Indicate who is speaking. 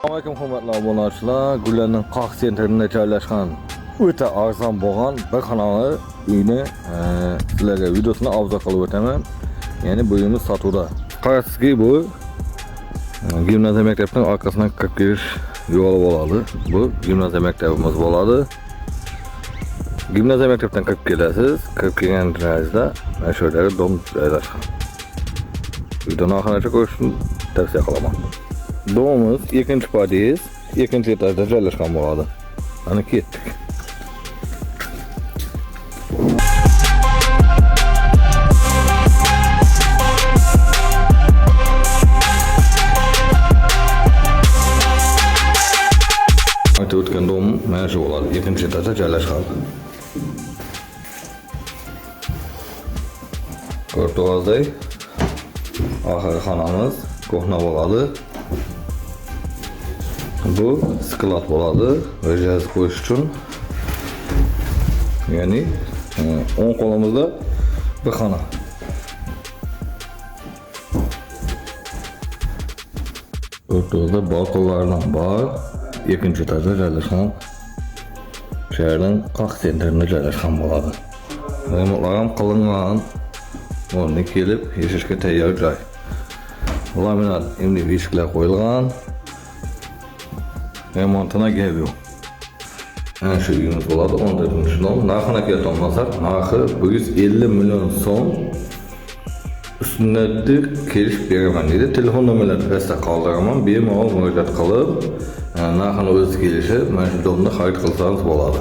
Speaker 1: Assalamualaikum hurmatli obunachilar. Gullarning Qoq sentrida joylashgan o'ta arzon bo'lgan bir xonali uyni sizlarga videosini obzor qilib o'taman. Ya'ni bu uyimiz sotuvda. Qarasizki bu gimnaziya maktabining orqasidan kirib kirish yo'li bo'ladi. Bu gimnaziya maktabimiz bo'ladi. Gimnaziya maktabidan kirib kelasiz. Kirib kelgan joyingizda mana shu yerda dom joylashgan. Videoni oxirigacha ko'rishni tavsiya qilaman. Domimiz 2-podiyez, 2-etajda joylashgan bo'ladi. Ana ketdik. Aytib o'tgan dom mana shu bo'ladi. 2-etajda joylashgan. Ko'rib turganingizdek, oxirgi xonamiz ko'hna bo'ladi. Bu sklad bo'ladi va jihoz qo'yish uchun. Ya'ni 10 qo'limizda bir xona. O'rtada balkonlardan bor, 2-etajda joylashgan. Shaharning Qoq sentrida joylashgan bo'ladi. Remontlar ham qilingan. O'rniga kelib yashashga tayyor joy. Laminat endi eshiklar qo'yilgan. Remontuna gap yo'q. Ana shu uyimiz bo'ladi. 14-dom. Narxini keltirmasak, narxi 150 million so'm. Ustida kelishib beraman deydi. Telefon nomerlarini pastda qoldiraman. Bemalol murojaat qilib, narxini o'zi kelishi, mana shu domni xarid qilsangiz bo'ladi.